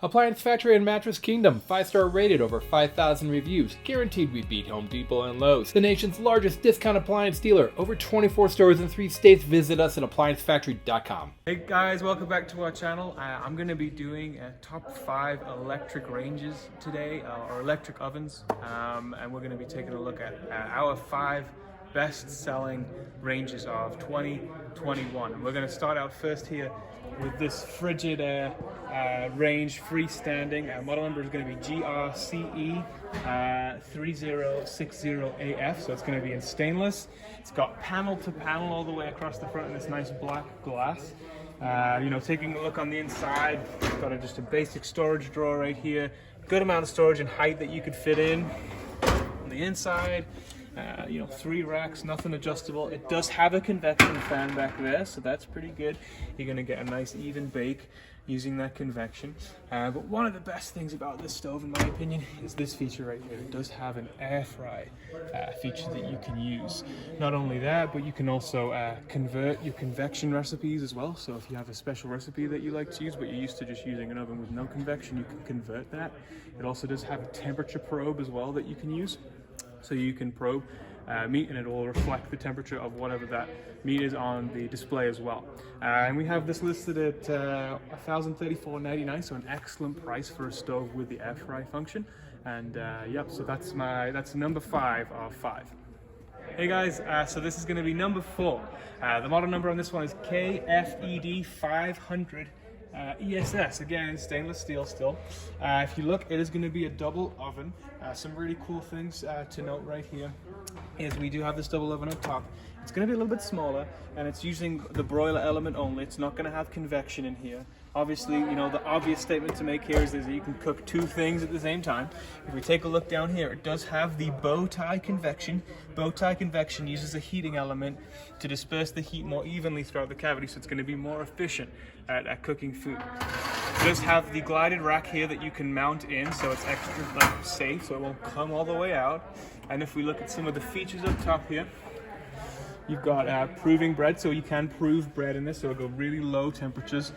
Appliance Factory and Mattress Kingdom, 5-star rated, over 5,000 reviews, guaranteed we beat Home Depot and Lowe's. The nation's largest discount appliance dealer, over 24 stores in 3 states. Visit us at ApplianceFactory.com. Hey guys, welcome back to our channel. I'm going to be doing a top 5 electric ranges today, or electric ovens, and we're going to be taking a look at our 5 best-selling ranges of 2021. And we're going to start out first here with this Frigidaire range freestanding. Model number is going to be GRCE3060AF, so it's going to be in stainless. It's got panel to panel all the way across the front in this nice black glass. Taking a look on the inside, it's got just a basic storage drawer right here. Good amount of storage and height that you could fit in. On the inside, 3 racks, nothing adjustable. It does have a convection fan back there, so that's pretty good. You're going to get a nice even bake using that convection. But one of the best things about this stove, in my opinion, is this feature right here. It does have an air fry feature that you can use. Not only that, but you can also convert your convection recipes as well. So if you have a special recipe that you like to use, but you're used to just using an oven with no convection, you can convert that. It also does have a temperature probe as well that you can use. So you can probe meat and it will reflect the temperature of whatever that meat is on the display as well. And we have this listed at $1,034.99, so an excellent price for a stove with the air fry function. And yep, so that's number 5 of 5. Hey guys, so this is going to be number 4. The model number on this one is KFEF500ESS, again stainless steel still. If you look, it is going to be a double oven. Some really cool things to note right here is we do have this double oven up top. It's going to be a little bit smaller, and it's using the broiler element only. It's not going to have convection in here. Obviously, the obvious statement to make here is that you can cook 2 things at the same time. If we take a look down here, it does have the bow tie convection. Bow tie convection uses a heating element to disperse the heat more evenly throughout the cavity, so it's going to be more efficient at cooking food. It does have the glided rack here that you can mount in, so it's extra safe, so it won't come all the way out. And if we look at some of the features up top here, you've got proving bread, so you can prove bread in this, so it'll go really low temperatures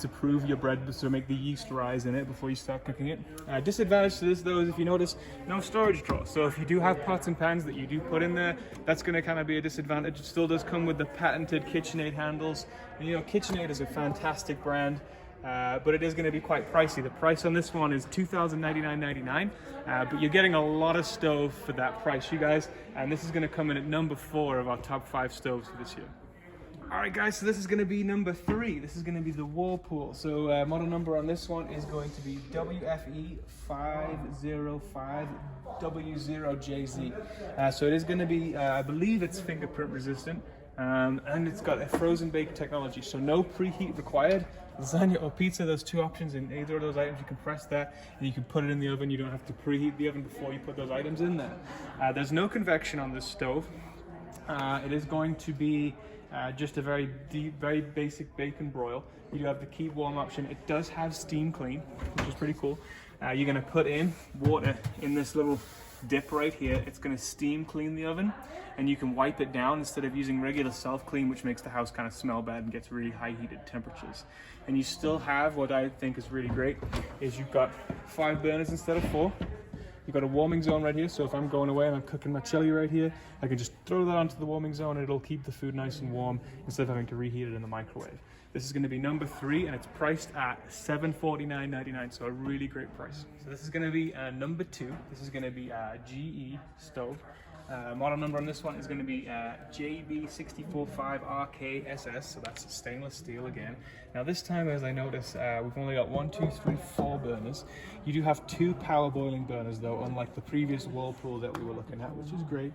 to prove your bread, to make the yeast rise in it before you start cooking it. Disadvantage to this though is, if you notice, no storage drawer. So if you do have pots and pans that you do put in there, that's going to kind of be a disadvantage. It still does come with the patented KitchenAid handles. And KitchenAid is a fantastic brand. But it is going to be quite pricey. The price on this one is $2,099.99, but you're getting a lot of stove for that price, you guys. And this is going to come in at number 4 of our top 5 stoves for this year. Alright guys, so this is going to be number 3. This is going to be the Whirlpool. So model number on this one is going to be WFE505Z. So it is going to be, I believe it's fingerprint resistant. And it's got a frozen bake technology, so no preheat required. Lasagna or pizza, those 2 options. In either of those items, you can press that and you can put it in the oven. You don't have to preheat the oven before you put those items in there. There's no convection on this stove. It is going to be just a very deep, very basic bake and broil. You do have the keep warm option. It does have steam clean, which is pretty cool. You're going to put in water in this little dip right here. It's going to steam clean the oven, and you can wipe it down instead of using regular self-clean, which makes the house kind of smell bad and gets really high heated temperatures. And you still have, what I think is really great, is you've got 5 burners instead of 4. You've got a warming zone right here, so if I'm going away and I'm cooking my chili right here, I can just throw that onto the warming zone and it'll keep the food nice and warm instead of having to reheat it in the microwave. This is going to be number 3, and it's priced at $749.99, so a really great price. So this is going to be number 2. This is going to be a GE stove. Model number on this one is going to be JB645RKSS, so that's stainless steel again. Now this time, as I notice, we've only got 1, 2, 3, 4 burners. You do have 2 power boiling burners though, unlike the previous Whirlpool that we were looking at, which is great.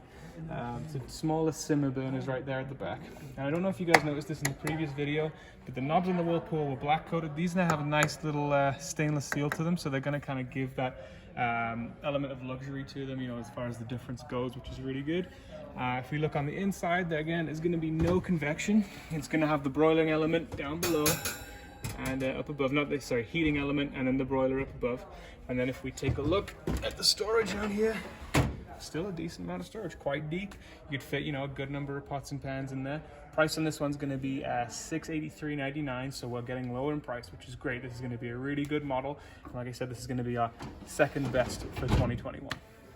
The smaller simmer burners right there at the back. Now I don't know if you guys noticed this in the previous video, but the knobs on the Whirlpool were black coated. These now have a nice little stainless steel to them, so they're going to kind of give that element of luxury to them, as far as the difference goes, which is really good. If we look on the inside, there again is going to be no convection. It's going to have the broiling element down below and up above, heating element, and then the broiler up above. And then if we take a look at the storage down here, still a decent amount of storage, quite deep. You could fit, you know, a good number of pots and pans in there. Price on this one's going to be $683.99, so we're getting lower in price, which is great. This is going to be a really good model. And like I said, this is going to be our second best for 2021.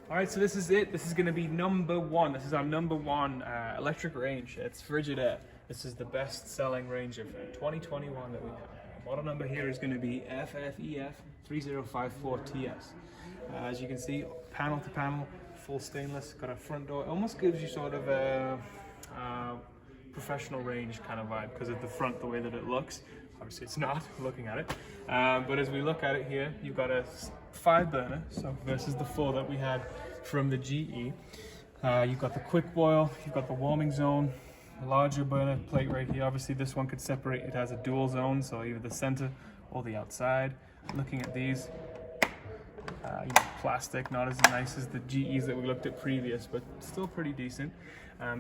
All right, so this is it. This is going to be number one. This is our number one electric range. It's Frigidaire. This is the best-selling range of 2021 that we have. Model number here is going to be FEF3054TS. As you can see, panel to panel, full stainless, got a front door. It almost gives you sort of a professional range kind of vibe because of the front, the way that it looks. Obviously it's not, looking at it. But as we look at it here, you've got a 5-burner, so versus the 4 that we had from the GE. You've got the quick boil, you've got the warming zone, larger burner plate right here. Obviously this one could separate, it has a dual zone, so either the center or the outside. Looking at these, plastic, not as nice as the GEs that we looked at previous, but still pretty decent.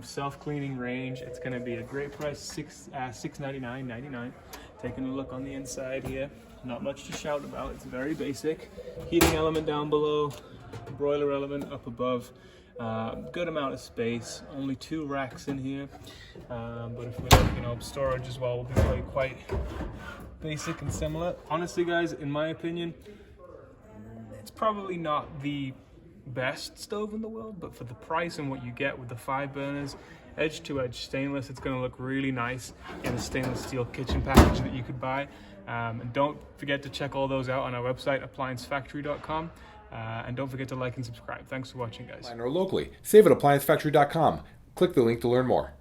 Self-cleaning range, it's going to be a great price, $699.99. Taking a look on the inside here, not much to shout about, it's very basic. Heating element down below, broiler element up above. Good amount of space, only 2 racks in here, but if we look, you know, storage as well will be really quite basic and similar. Honestly guys, in my opinion, it's probably not the best stove in the world, but for the price and what you get with the 5 burners, edge to edge stainless, it's going to look really nice in a stainless steel kitchen package that you could buy. And don't forget to check all those out on our website, appliancefactory.com. And don't forget to like and subscribe. Thanks for watching, guys. Or locally, save at appliancefactory.com. Click the link to learn more.